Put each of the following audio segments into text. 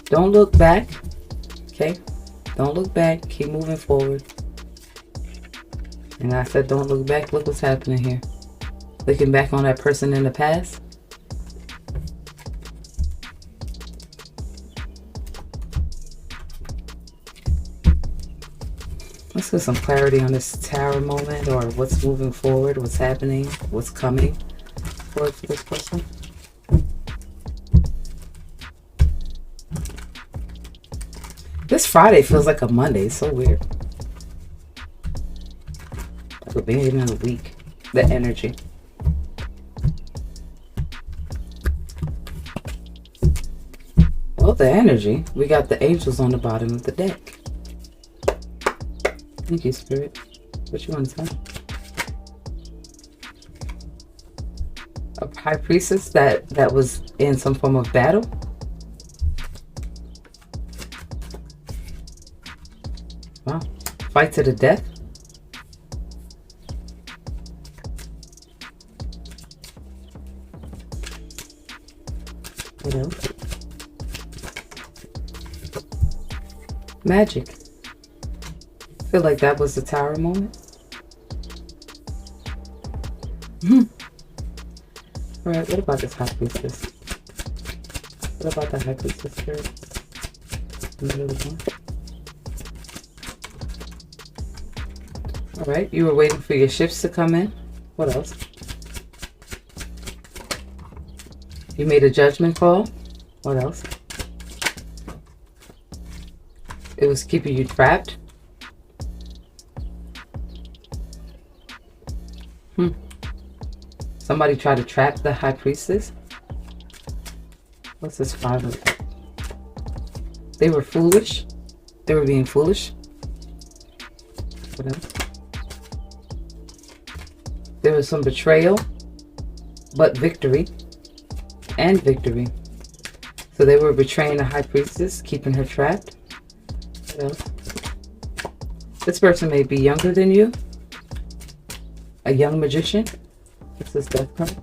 Don't look back. Okay? Don't look back. Keep moving forward. And I said don't look back. Look what's happening here. Looking back on that person in the past. Let's get some clarity on this tower moment, or what's moving forward, what's happening, what's coming forward for this person. This Friday feels like a Monday. It's so weird. Like the beginning of the week. The energy. Well, the energy. We got the angels on the bottom of the deck. Thank you, Spirit. What you want to say? A high priestess that was in some form of battle. Wow. Fight to the death. What else? Magic. I feel like that was the tower moment. All right, what about this high priestess? What about the high priestess spirit? All right, you were waiting for your shifts to come in. What else? You made a judgment call. What else? It was keeping you trapped. Somebody tried to trap the high priestess. What's this 5 of? They were foolish. They were being foolish. What else? There was some betrayal, but victory. And victory. So they were betraying the high priestess, keeping her trapped. What else? This person may be younger than you. A young magician. This is death card.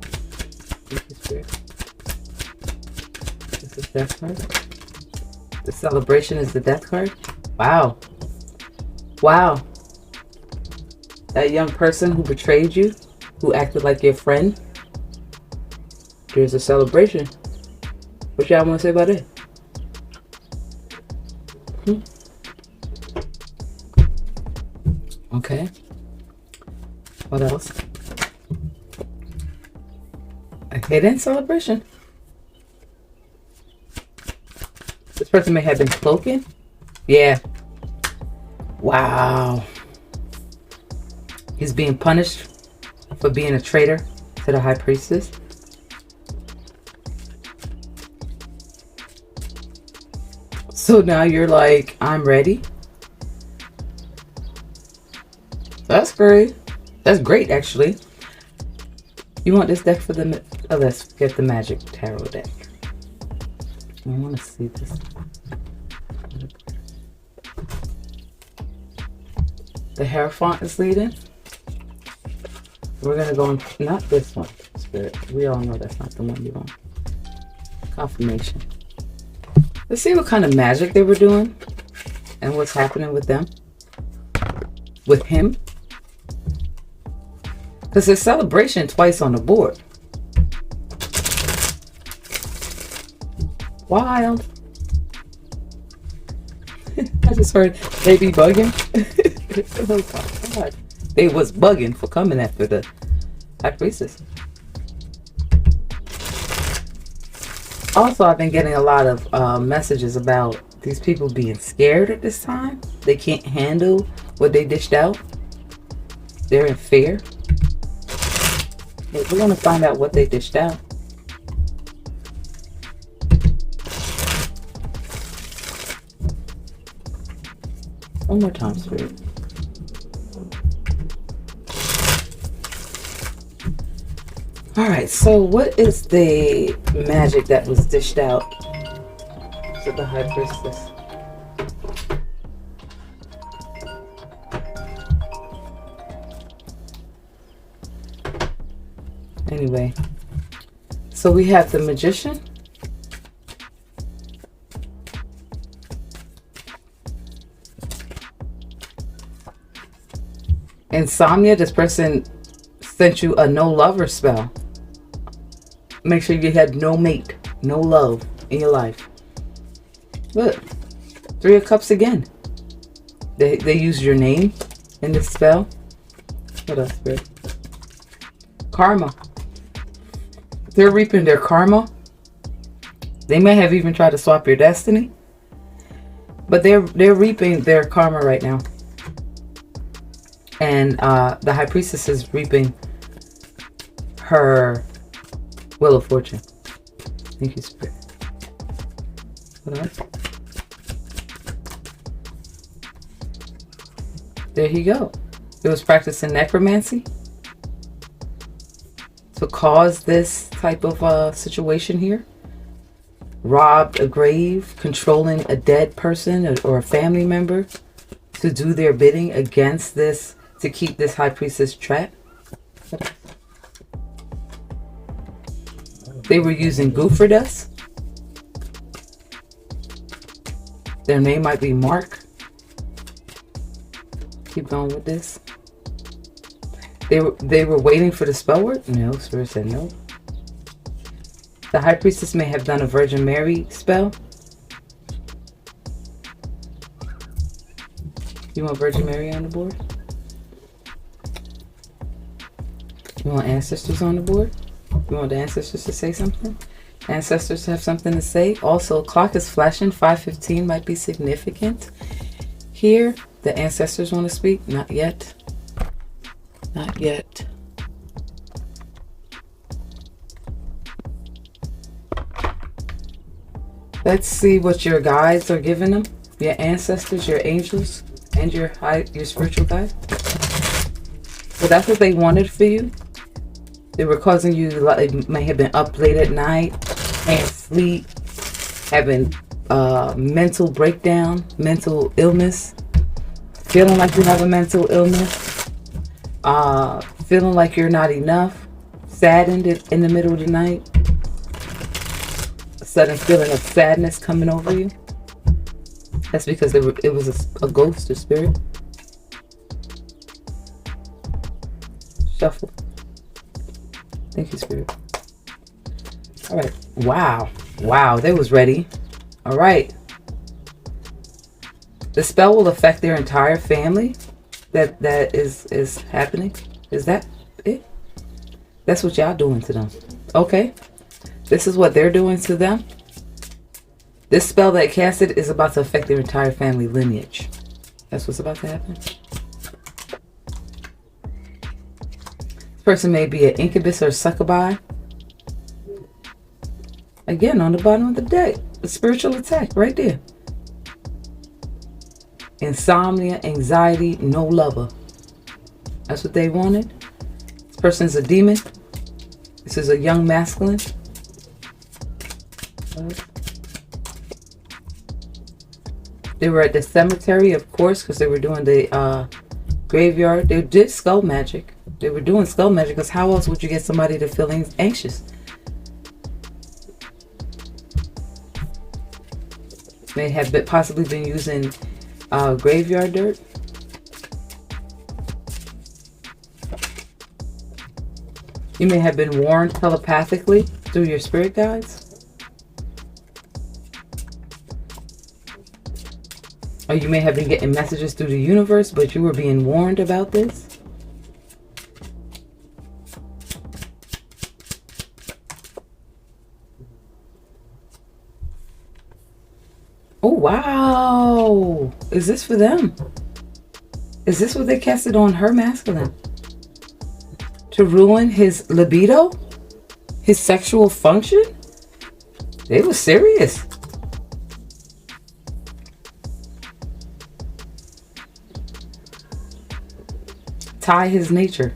This is death card. The celebration is the death card. Wow. Wow. That young person who betrayed you, who acted like your friend. There's a celebration. What y'all want to say about it? Okay. What else? A hidden celebration. This person may have been cloaking. Yeah. Wow. He's being punished for being a traitor to the high priestess. So now you're like, I'm ready. That's great. That's great, actually. You want this deck for the... Oh, let's get the Magic Tarot deck. I want to see this. The Hierophant is leading. We're going to go on... Not this one, Spirit. We all know that's not the one you want. Confirmation. Let's see what kind of magic they were doing. And what's happening with them. With him. Because there's celebration twice on the board. Wild. I just heard they be bugging. Oh my God. They was bugging for coming after the high priestess. Also, I've been getting a lot of messages about these people being scared at this time. They can't handle what they dished out. They're in fear. We're going to find out what they dished out. One more time, Spirit. Alright, so what is the magic that was dished out to the high priestess? Anyway, so we have the magician. Insomnia, this person sent you a no lover spell. Make sure you had no mate, no love in your life. Look, 3 of Cups again. They use your name in this spell. What else, Spirit? Karma. They're reaping their karma. They may have even tried to swap your destiny, but they're reaping their karma right now. And the High Priestess is reaping her Wheel of Fortune. Thank you, Spirit. What else? There you go. It was practicing necromancy to cause this type of situation here. Robbed a grave, controlling a dead person or a family member to do their bidding against this, to keep this High Priestess trapped. They were using goofer dust. Their name might be Mark. Keep going with this. They were waiting for the spell word? No, Spirit said no. The High Priestess may have done a Virgin Mary spell. You want Virgin Mary on the board? You want ancestors on the board? You want the ancestors to say something? Ancestors have something to say. Also, clock is flashing. 5:15 might be significant here. The ancestors want to speak? Not yet. Not yet. Let's see what your guides are giving them. Your ancestors, your angels, and your spiritual guide. So that's what they wanted for you. They were causing you, like, may have been up late at night, can't sleep, having mental breakdown, mental illness, feeling like you have a mental illness, feeling like you're not enough, saddened in the middle of the night, a sudden feeling of sadness coming over you. That's because it was a ghost or spirit. Shuffle. Thank you, Spirit. All right. Wow. Wow. They was ready. All right. The spell will affect their entire family. That is happening. Is that it? That's what y'all doing to them. Okay. This is what they're doing to them. This spell that casted is about to affect their entire family lineage. That's what's about to happen. Person may be an incubus or succubi. Again, on the bottom of the deck, a spiritual attack right there. Insomnia, anxiety, no lover. That's what they wanted. This person's a demon. This is a young masculine. They were at the cemetery, of course, because they were doing the graveyard. They did skull magic. They were doing skull magic because how else would you get somebody to feel anxious? May have possibly been using graveyard dirt. You may have been warned telepathically through your spirit guides. Or you may have been getting messages through the universe, but you were being warned about this. Oh, wow. Is this for them? Is this what they casted on her masculine? To ruin his libido? His sexual function? They were serious. Tie his nature.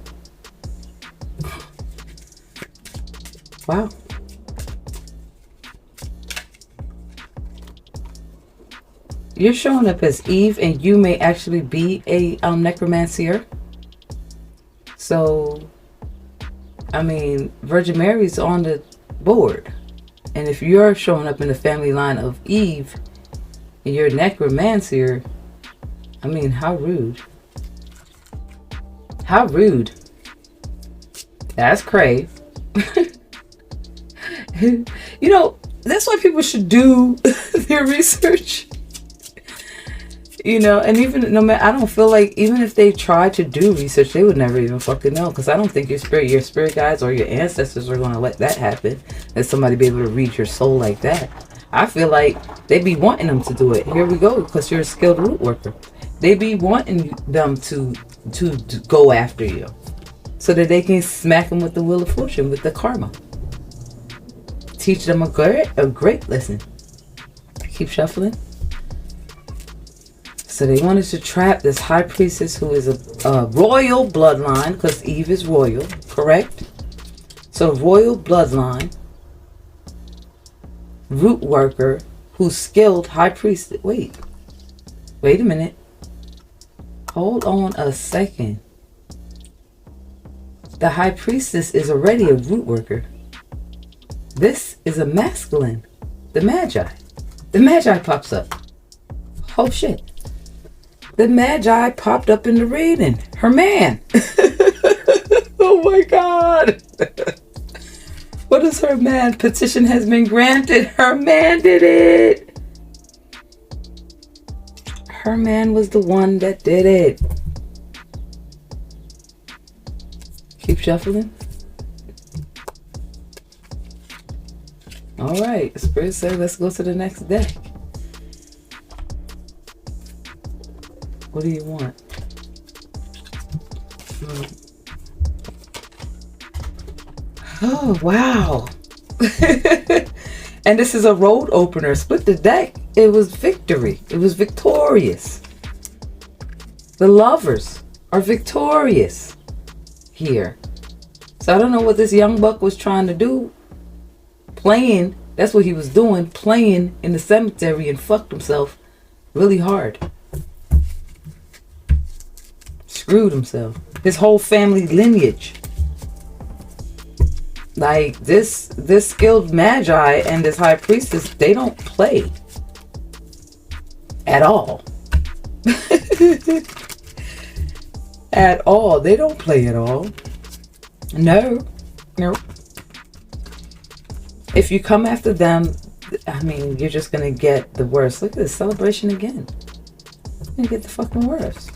Wow. You're showing up as Eve, and you may actually be a necromancer. So, I mean, Virgin Mary's on the board. And if you're showing up in the family line of Eve, and you're a necromancer, I mean, how rude. How rude. That's cray. You know, that's why people should do their research. You know, and even no matter, I don't feel like even if they tried to do research, they would never even fucking know. Because I don't think your spirit guides or your ancestors are going to let that happen. That somebody be able to read your soul like that. I feel like they be wanting them to do it. Here we go, because you're a skilled root worker. They be wanting them to go after you, so that they can smack them with the wheel of fortune, with the karma. Teach them a great lesson. Keep shuffling. So they wanted to trap this high priestess who is a royal bloodline, because Eve is royal, correct? So royal bloodline, root worker, who's skilled high priestess. Wait a minute. Hold on a second. The high priestess is already a root worker. This is a masculine. The Magi. The Magi pops up. Oh shit. The Magi popped up in the reading. Her man. Oh my God. What is her man? Petition has been granted. Her man did it. Her man was the one that did it. Keep shuffling. All right. Spirit said, let's go to the next deck. What do you want? Oh, wow. And this is a road opener. Split the deck. It was victory. It was victorious. The lovers are victorious here. So I don't know what this young buck was trying to do. Playing. That's what he was doing. Playing in the cemetery and fucked himself really hard. Screwed himself. His whole family lineage. Like this skilled Magi and this high priestess, they don't play at all. At all. They don't play at all. No. If you come after them, I mean, you're just gonna get the worst. Look at this celebration again. You're gonna get the fucking worst.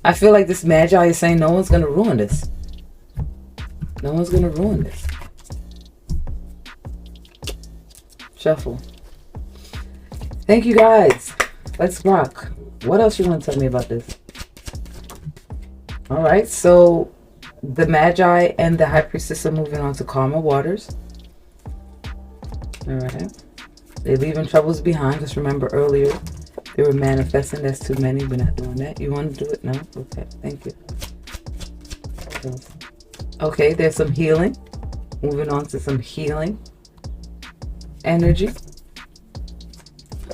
I feel like this Magi is saying no one's gonna ruin this. No one's gonna ruin this. Shuffle. Thank you guys. Let's rock. What else you want to tell me about this? Alright, so the Magi and the High Priestess are moving on to calmer waters. Alright. They're leaving troubles behind. Just remember earlier they were manifesting. That's too many. We're not doing that. You want to do it? No? Okay. Thank you. Okay, there's some healing. Moving on to some healing energy.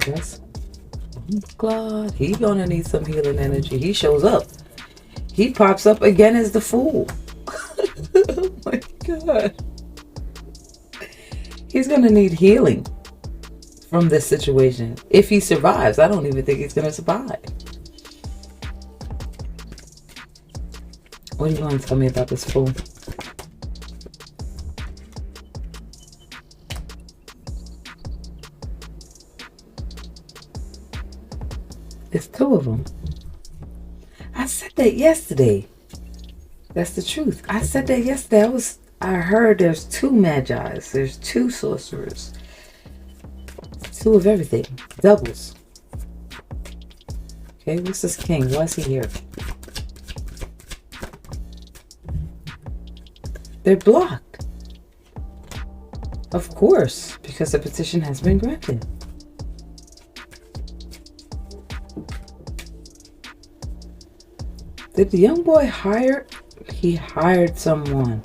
Yes. God, he's gonna need some healing energy. He shows up. He pops up again as the fool. Oh my God. He's gonna need healing from this situation. If he survives, I don't even think he's gonna survive. What do you want to tell me about this fool? It's two of them. I said that yesterday. That's the truth. I said that yesterday. I heard there's two Magi's. There's two sorcerers. Two of everything. Doubles. Okay, what's this king? Why is he here? They're blocked. Of course, because the petition has been granted. Did the young boy hire? He hired someone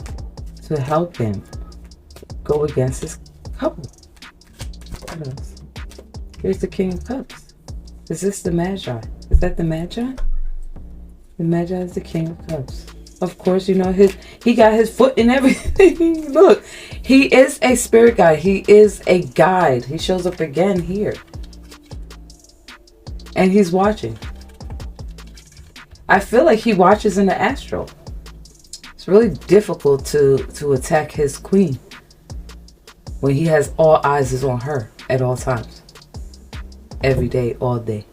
to help him go against this couple. What else? Here's the King of Cups. Is this the Magi? Is that the Magi? The Magi is the King of Cups. Of course, you know, he got his foot in everything. Look, he is a spirit guide. He is a guide. He shows up again here. And he's watching. I feel like he watches in the astral. It's really difficult to attack his queen when he has all eyes is on her at all times. Every day, all day.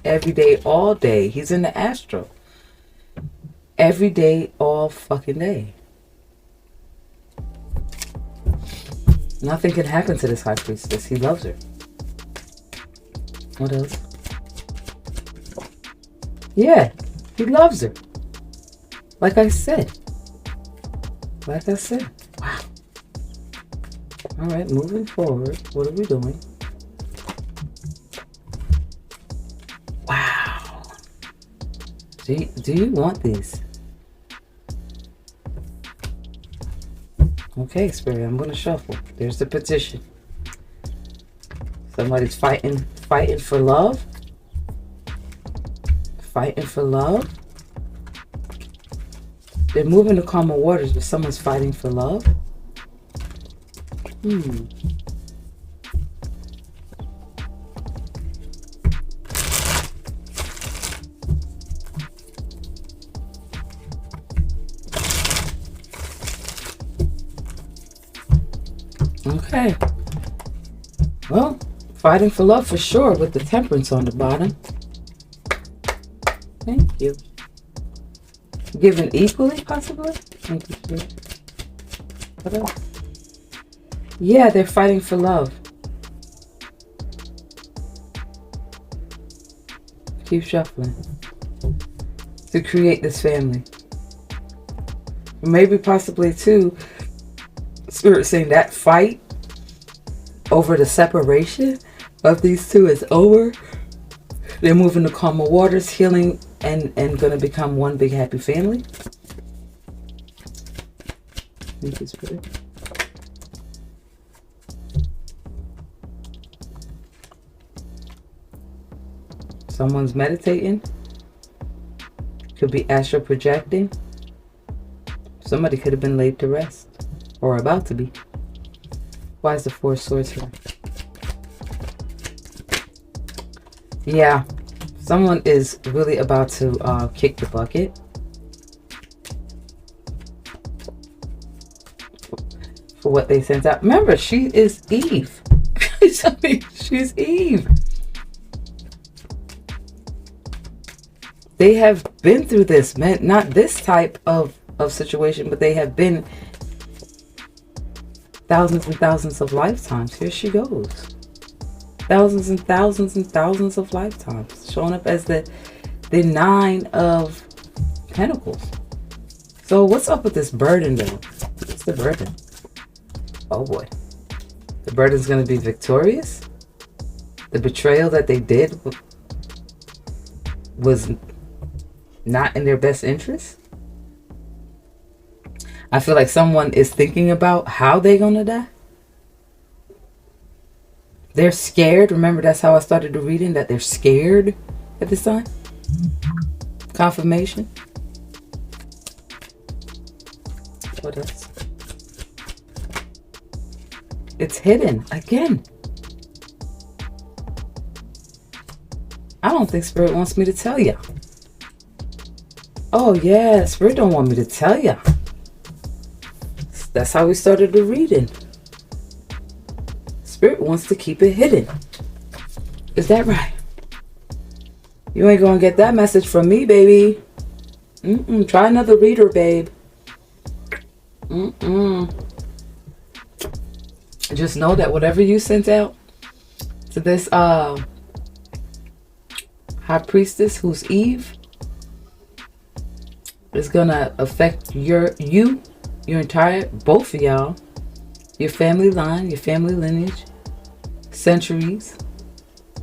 Every day, all day. He's in the astral. Every day, all fucking day. Nothing can happen to this high priestess. He loves her. What else? Yeah, he loves her. Like I said. Like I said. Wow. All right, moving forward. What are we doing? Wow. Do you want these? Okay, Spirit, I'm going to shuffle. There's the petition. Somebody's fighting for love. Fighting for love. They're moving to calmer waters, but someone's fighting for love. Okay. Well, fighting for love for sure with the temperance on the bottom. Thank you. Given equally, possibly? Thank you, Spirit. What else? Yeah, they're fighting for love. Keep shuffling. To create this family. Maybe possibly too, Spirit saying that fight over the separation of these two is over. They're moving to calmer waters, healing, and going to become one big happy family. Thank you, Spirit. Someone's meditating. Could be astral projecting. Somebody could have been laid to rest. Or about to be. Why is the Four of Swords here? Yeah. Someone is really about to kick the bucket. For what they sent out. Remember, she is Eve. I mean, she's Eve. They have been through this, man. Not this type of situation, but they have been thousands and thousands of lifetimes. Here she goes. Thousands and thousands and thousands of lifetimes. Showing up as the Nine of Pentacles. So what's up with this burden though? What's the burden? Oh boy. The burden's going to be victorious. The betrayal that they did was not in their best interest. I feel like someone is thinking about how they're going to die. They're scared. Remember, that's how I started the reading, that they're scared at this time. Confirmation. What else? It's hidden again. I don't think Spirit wants me to tell ya. Oh yeah, Spirit don't want me to tell ya. That's how we started the reading. Spirit wants to keep it hidden. Is that right? You ain't gonna get that message from me, baby. Try another reader, babe. Just know that whatever you sent out to this high priestess who's Eve is gonna affect your entire, both of y'all, your family line, your family lineage, centuries,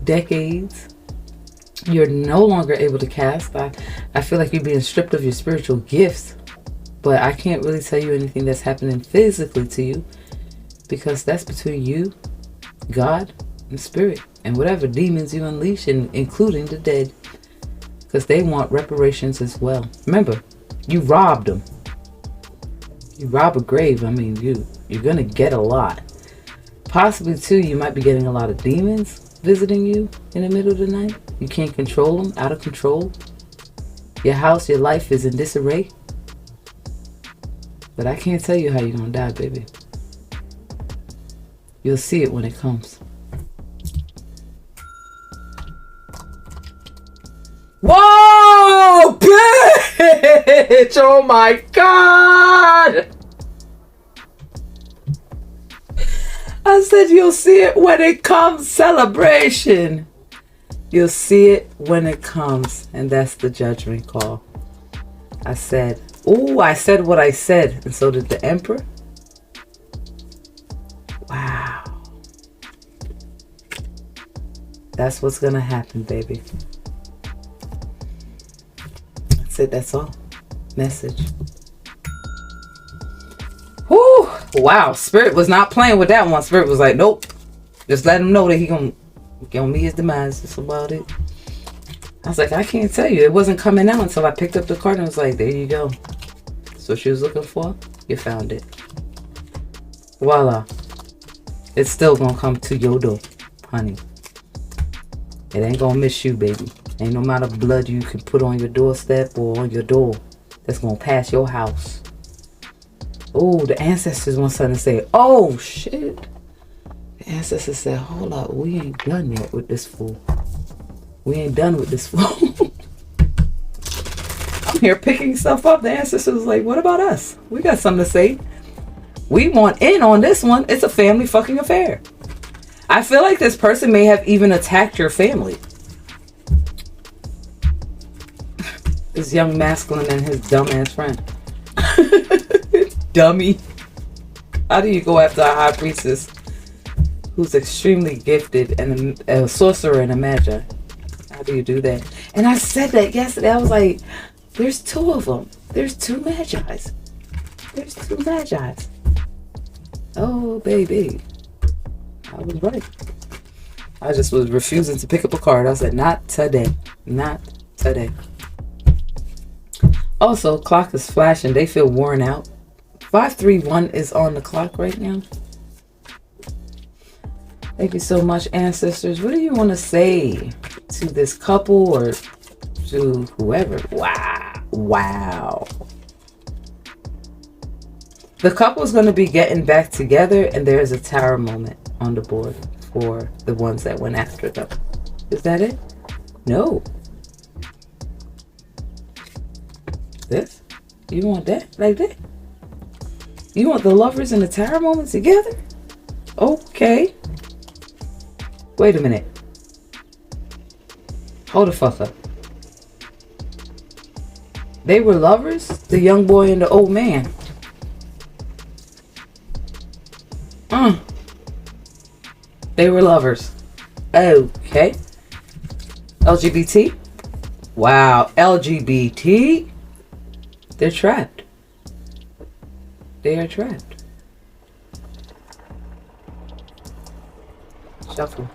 decades. You're no longer able to cast. I feel like you're being stripped of your spiritual gifts, but I can't really tell you anything that's happening physically to you, because that's between you, God, and Spirit, and whatever demons you unleash, including the dead, because they want reparations as well. Remember, you robbed them. You rob a grave. I mean, you're gonna get a lot. Possibly too, you might be getting a lot of demons visiting you, in the middle of the night. You can't control them, out of control. Your house, your life is in disarray. But I can't tell you how you're gonna die, baby. You'll see it when it comes. Whoa, bitch! Oh my God! I said you'll see it when it comes. Celebration. You'll see it when it comes. And that's the judgment call. I said, ooh, I said what I said. And so did the Emperor. Wow. That's what's gonna happen, baby. That's it, that's all. Message. Whew. Wow, Spirit was not playing with that one. Spirit was like, nope. Just let him know that he gonna meet his demise. That's about it. I was like, I can't tell you. It wasn't coming out until I picked up the card and was like, there you go. So she was looking for, you found it. Voila. It's still gonna come to your door, honey. It ain't gonna miss you, baby. Ain't no amount of blood you can put on your doorstep or on your door that's gonna pass your house. Oh, the ancestors want something to say. Oh, shit. The ancestors said, hold up, we ain't done yet with this fool. We ain't done with this fool. I'm here picking stuff up. The ancestors was like, what about us? We got something to say. We want in on this one. It's a family fucking affair. I feel like this person may have even attacked your family. This young masculine and his dumbass friend. Dummy. How do you go after a high priestess who's extremely gifted and a sorcerer and a magi? How do you do that? And I said that yesterday. I was like, there's two of them. There's two magis. There's two magis. Oh, baby. I was right. I just was refusing to pick up a card. I said, not today. Not today. Also, clock is flashing. They feel worn out. 531 is on the clock right now. Thank you so much, ancestors. What do you want to say to this couple or to whoever? Wow. Wow. The couple is going to be getting back together, and there is a tower moment on the board for the ones that went after them. Is that it? No. This? You want that? Like that? You want the lovers and the tower moment together? Okay. Wait a minute. Hold the fuck up. They were lovers? The young boy and the old man. They were lovers. Okay. LGBT? Wow. LGBT? They're trapped. They are trapped. Shuffle.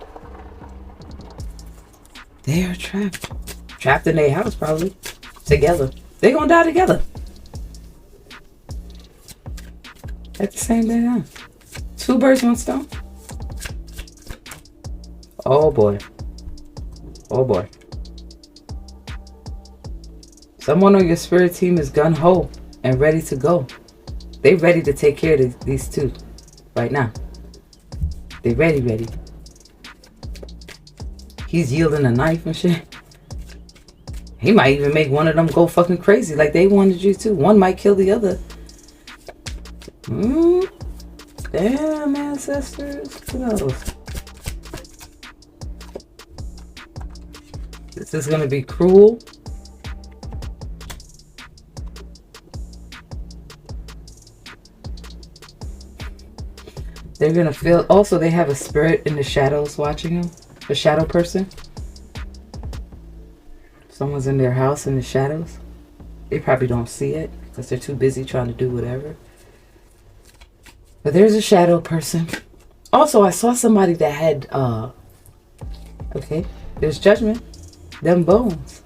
They are trapped. Trapped in their house, probably. Together. They're gonna die together. At the same time. Two birds, one stone. Oh boy. Oh boy. Someone on your spirit team is gun-ho and ready to go. They ready to take care of these two right now. They ready. He's yielding a knife and shit. He might even make one of them go fucking crazy like they wanted you to. One might kill the other. Damn, ancestors. Who knows? This is going to be cruel. They're going to feel... Also, they have a spirit in the shadows watching them. A shadow person. Someone's in their house in the shadows. They probably don't see it because they're too busy trying to do whatever. But there's a shadow person. Also, I saw somebody that had... Okay. There's judgment. Them bones.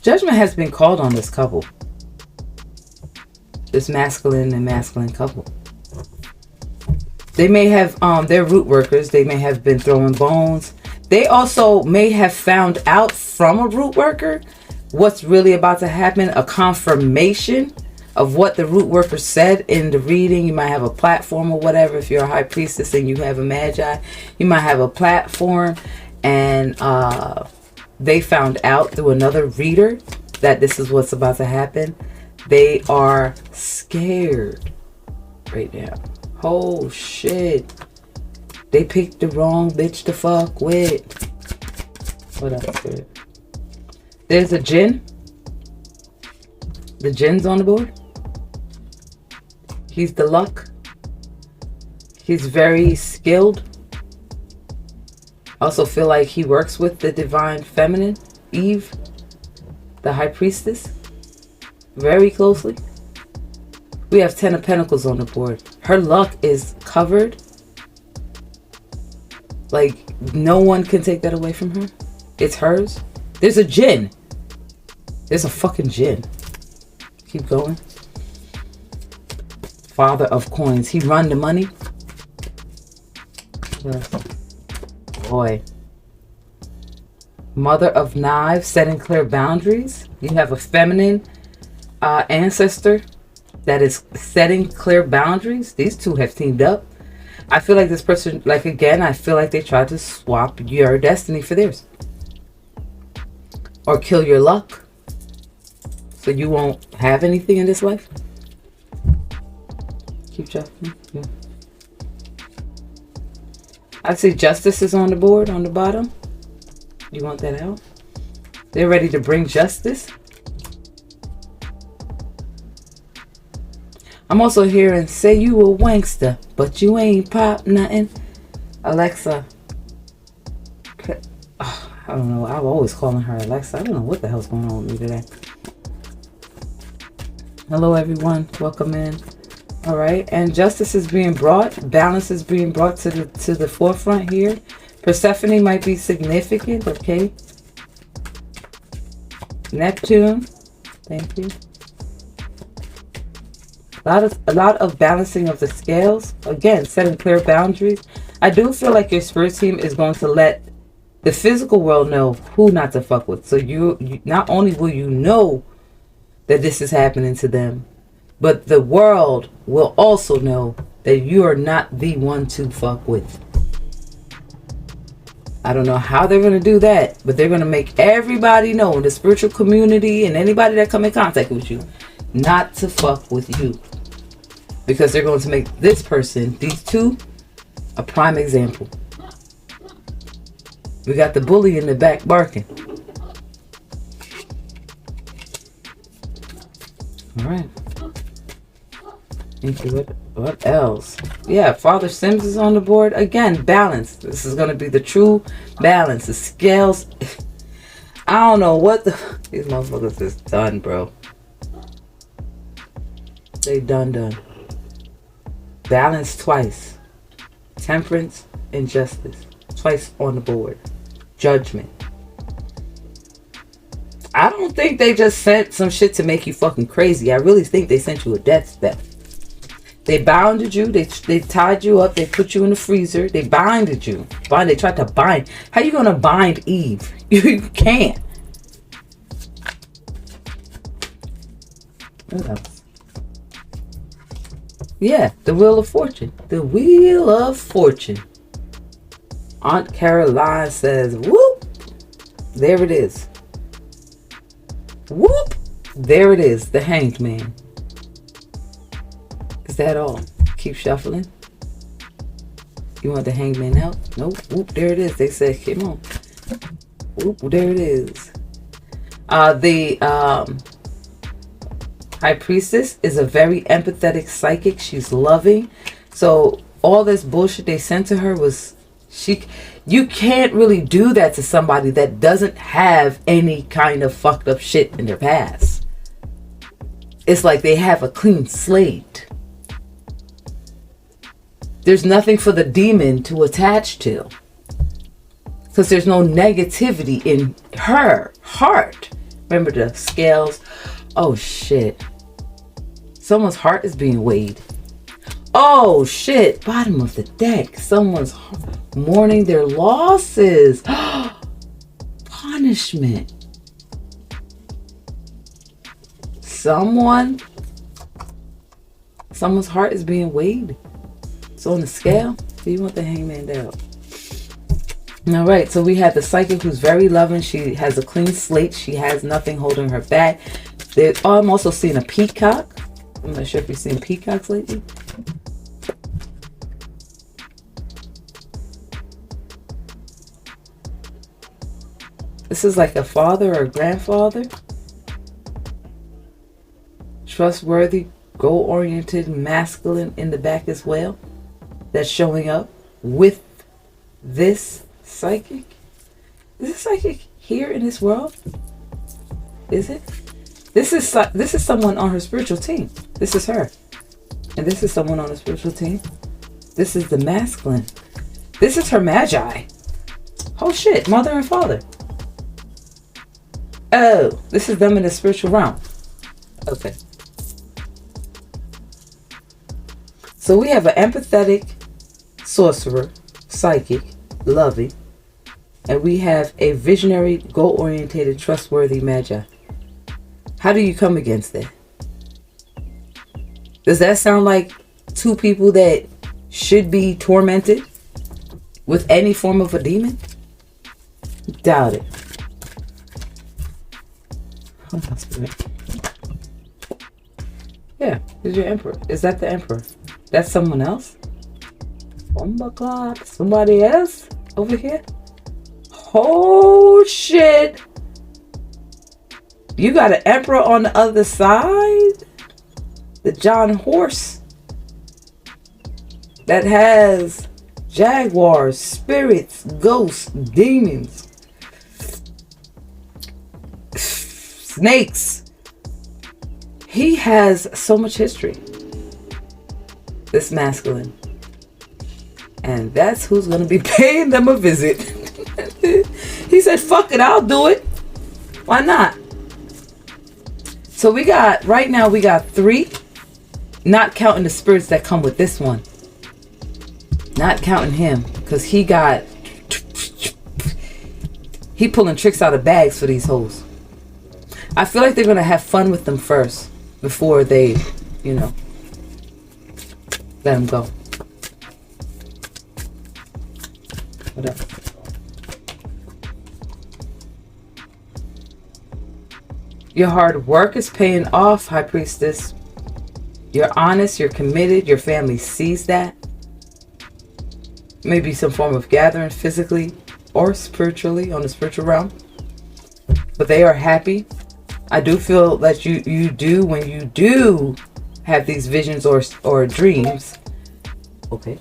Judgment has been called on this couple. This masculine and masculine couple. They may have, they're root workers. They may have been throwing bones. They also may have found out from a root worker what's really about to happen. A confirmation of what the root worker said in the reading. You might have a platform or whatever. If you're a high priestess and you have a magi, you might have a platform, and they found out through another reader that this is what's about to happen. They are scared right now. Oh shit. They picked the wrong bitch to fuck with. What else? There's a jinn. The jinn's on the board. He's the luck. He's very skilled. Also feel like he works with the divine feminine, Eve, the high priestess, very closely. We have 10 of Pentacles on the board. Her luck is covered. Like, no one can take that away from her. It's hers. There's a jinn. There's a fucking jinn. Keep going. Father of coins. He run the money. Boy. Mother of knives. Setting clear boundaries. You have a feminine ancestor that is setting clear boundaries. These two have teamed up. I feel like this person, like, again, I feel like they tried to swap your destiny for theirs. Or kill your luck. So you won't have anything in this life. Keep checking. Yeah. I see justice is on the board, on the bottom. You want that out? They're ready to bring justice. I'm also hearing, say you a wankster, but you ain't pop nothing. Alexa. Oh, I don't know. I'm always calling her Alexa. I don't know what the hell's going on with me today. Hello, everyone. Welcome in. All right. And justice is being brought. Balance is being brought to the forefront here. Persephone might be significant. Okay. Neptune. Thank you. A lot of balancing of the scales. Again, setting clear boundaries. I do feel like your spirit team is going to let the physical world know who not to fuck with. So you not only will you know that this is happening to them, but the world will also know that you are not the one to fuck with. I don't know how they're going to do that, but they're going to make everybody know in the spiritual community and anybody that come in contact with you not to fuck with you. Because they're going to make this person, these two, a prime example. We got the bully in the back barking. All right. Thank you. What else? Yeah, Father Sims is on the board. Again, balance. This is going to be the true balance. The scales. I don't know what the... These motherfuckers is done, bro. They done. Balance twice. Temperance and justice. Twice on the board. Judgment. I don't think they just sent some shit to make you fucking crazy. I really think they sent you a death step. They bounded you. They tied you up. They put you in the freezer. They binded you. They tried to bind. How you going to bind Eve? You can't. What else? Yeah, the Wheel of Fortune. The Wheel of Fortune. Aunt Caroline says, whoop. There it is. Whoop. There it is. The Hanged Man. Is that all? Keep shuffling. You want the Hanged Man out? Nope. Whoop. There it is. They said, come on. Whoop. There it is. The High Priestess is a very empathetic psychic. She's loving. So all this bullshit they sent to her was... You can't really do that to somebody that doesn't have any kind of fucked up shit in their past. It's like they have a clean slate. There's nothing for the demon to attach to. Because there's no negativity in her heart. Remember the scales. Oh shit. Someone's heart is being weighed. Oh shit. Bottom of the deck. Someone's mourning their losses. Punishment. Someone's heart is being weighed. So on the scale, do you want the Hangman out? All right, so we have the psychic who's very loving. She has a clean slate. She has nothing holding her back. I'm also seeing a peacock. I'm not sure if you've seen peacocks lately. This is like a father or a grandfather. Trustworthy, goal-oriented, masculine in the back as well. That's showing up with this psychic. Is this psychic here in this world? Is it? This is someone on her spiritual team. This is her. And this is someone on the spiritual team. This is the masculine. This is her magi. Oh shit, mother and father. Oh, this is them in the spiritual realm. Okay. So we have an empathetic sorcerer, psychic, loving, and we have a visionary, goal-oriented, trustworthy magi. How do you come against that? Does that sound like two people that should be tormented with any form of a demon? Doubt it. Yeah, here's your emperor. Is that the emperor? That's someone else? Somebody else over here? Oh shit! You got an emperor on the other side? The John horse that has jaguars, spirits, ghosts, demons, snakes. He has so much history, this masculine. And that's who's going to be paying them a visit. He said, fuck it, I'll do it. Why not? So we got, right now we got 3, not counting the spirits that come with this one. Not counting him, because he pulling tricks out of bags for these hoes. I feel like they're going to have fun with them first before they, you know, let them go. What else? Your hard work is paying off, High Priestess. You're honest, you're committed, your family sees that. Maybe some form of gathering physically or spiritually on the spiritual realm. But they are happy. I do feel that you do, when you do have these visions or dreams. Okay.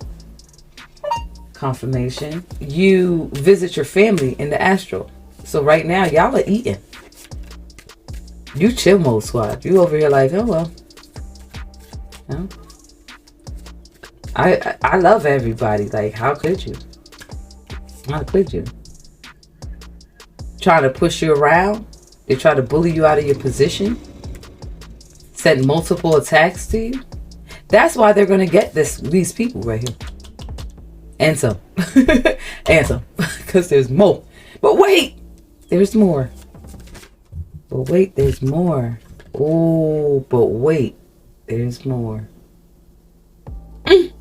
Confirmation. You visit your family in the astral. So right now, y'all are eating. You chill mode squad. You over here like, oh well. No? I love everybody. Like, how could you? How could you? Trying to push you around. They try to bully you out of your position. Send multiple attacks to you. That's why they're going to get these people right here. And some. And some. Because there's more. But wait! There's more. But wait, there's more. Oh, but wait. There's more. Mm.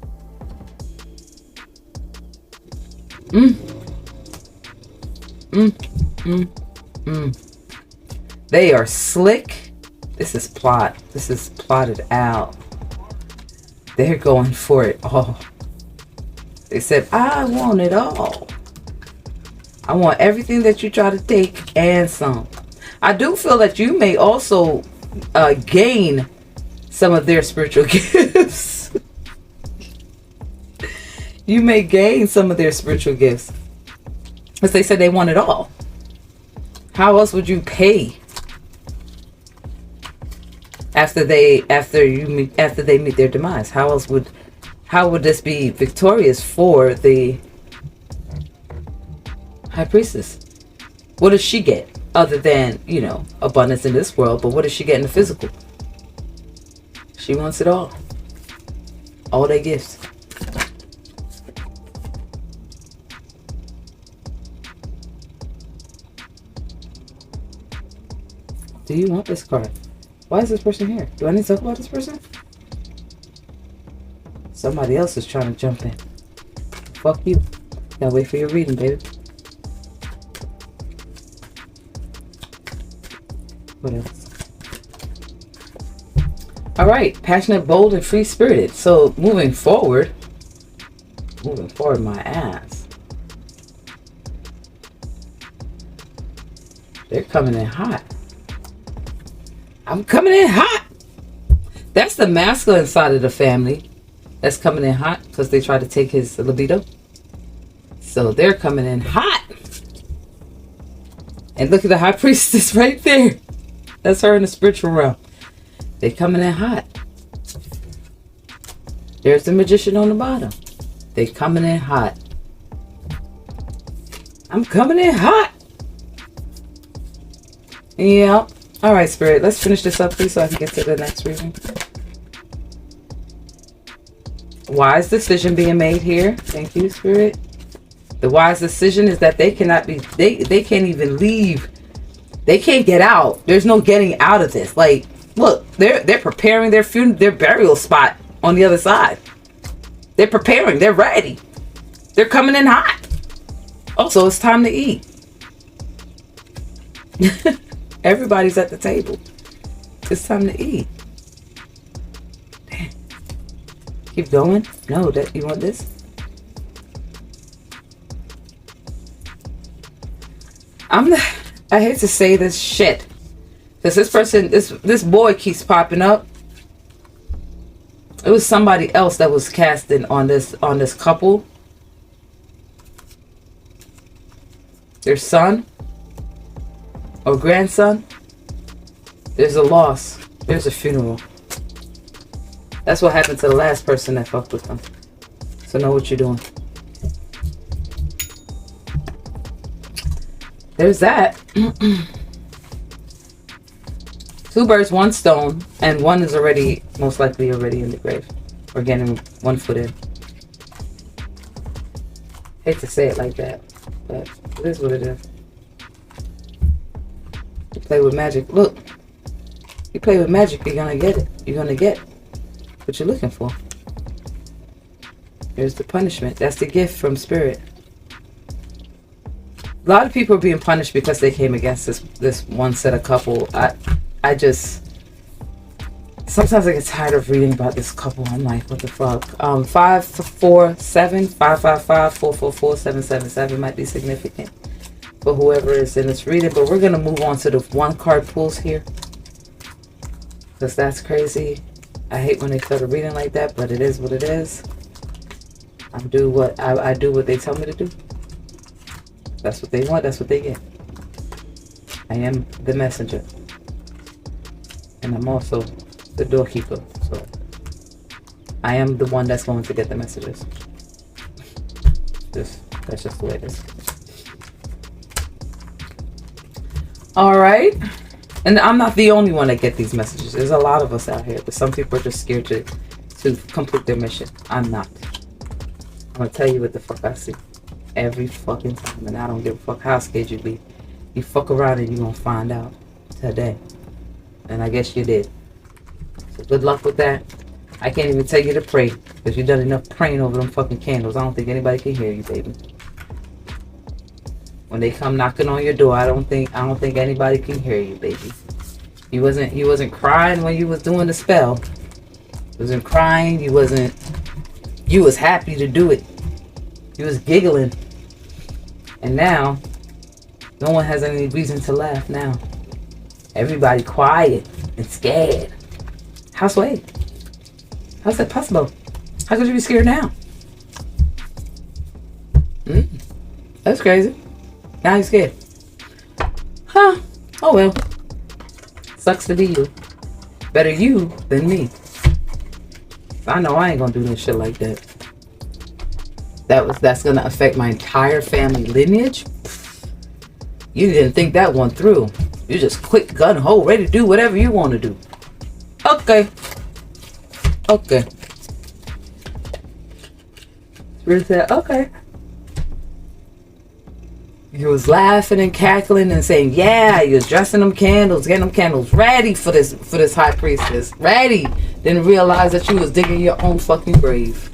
Mm. Mm. Mm. Mm. They are slick. This is plot. This is plotted out. They're going for it all. They said, I want it all. I want everything that you try to take and some. I do feel that you may also gain some of their spiritual gifts. You may gain some of their spiritual gifts. Because they said they want it all. How else would you pay after they meet their demise? How would this be victorious for the High Priestess? What does she get? Other than, you know, abundance in this world. But what does she get in the physical? She wants it all. All their gifts. Do you want this card? Why is this person here? Do I need to talk about this person? Somebody else is trying to jump in. Fuck you. Gotta wait for your reading, baby. What else? Alright, passionate, bold, and free-spirited. So, moving forward, my ass. They're coming in hot. I'm coming in hot. That's the masculine side of the family that's coming in hot because they tried to take his libido. So they're coming in hot. And look at the high priestess right there. That's her in the spiritual realm. They're coming in hot. There's the magician on the bottom. They're coming in hot. I'm coming in hot. Yeah. All right, Spirit. Let's finish this up, please, so I can get to the next reading. Wise decision being made here. Thank you, Spirit. The wise decision is that they cannot be, they can't even leave. They can't get out. There's no getting out of this. Like, look, they're preparing their burial spot on the other side. They're preparing. They're ready. They're coming in hot. Also, it's time to eat. Everybody's at the table. It's time to eat. Damn. Keep going. No, that you want this? I hate to say this shit, because this person, this boy keeps popping up. It was somebody else that was casting on this couple. Their son or grandson. There's a loss. There's a funeral. That's what happened to the last person that fucked with them. So know what you're doing. There's that. 2 birds, 1 stone, and one is already, most likely already in the grave. Or getting 1 foot in. Hate to say it like that, but it is what it is. You play with magic. Look, you play with magic, you're gonna get it. You're gonna get what you're looking for. Here's the punishment. That's the gift from Spirit. A lot of people are being punished because they came against this one set of couple. I just, sometimes I get tired of reading about this couple. I'm like, what the fuck? 547 555 444 777 might be significant for whoever is in this reading. But we're gonna move on to the 1 card pulls here, because that's crazy. I hate when they start reading like that, but it is what it is. I do what they tell me to do. That's what they want. That's what they get. I am the messenger. And I'm also the doorkeeper. So I am the one that's going to get the messages. That's just the way it is. Alright. And I'm not the only one that get these messages. There's a lot of us out here. But some people are just scared to complete their mission. I'm not. I'm going to tell you what the fuck I see. Every fucking time, and I don't give a fuck how scared you be. You fuck around and you're gonna find out today. And I guess you did. So good luck with that. I can't even tell you to pray, because you've done enough praying over them fucking candles. I don't think anybody can hear you, baby. When they come knocking on your door, I don't think anybody can hear you, baby. You wasn't crying when you was doing the spell. You wasn't crying, you was happy to do it. You was giggling. And now, no one has any reason to laugh now. Everybody quiet and scared. How's that possible? How could you be scared now? That's crazy. Now you're scared. Huh. Oh well. Sucks to be you. Better you than me. I know I ain't gonna do no shit like that. That's gonna affect my entire family lineage. You didn't think that one through. You just quick, gun, ho, ready to do whatever you want to do. Okay. Okay. Spirit said, okay. He was laughing and cackling and saying, yeah, you're dressing them candles, getting them candles ready for this high priestess. Ready. Didn't realize that you was digging your own fucking grave.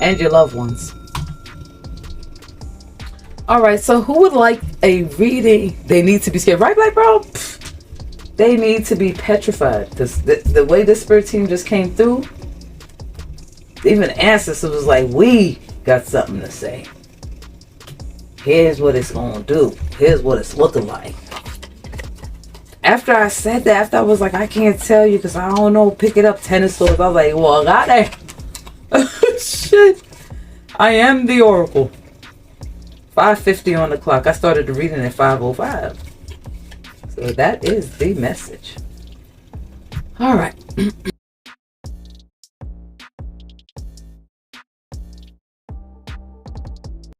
And your loved ones. Alright, so who would like a reading? They need to be scared. Right, Black Bro? They need to be petrified. Because the way this spirit team just came through, even ancestors was like, we got something to say. Here's what it's going to do. Here's what it's looking like. After I said that, after I was like, I can't tell you because I don't know, pick it up, 10 of swords. I was like, well, got it. Shit. I am the oracle. 5:50 on the clock. I started the reading at 5:05. So that is the message. All right.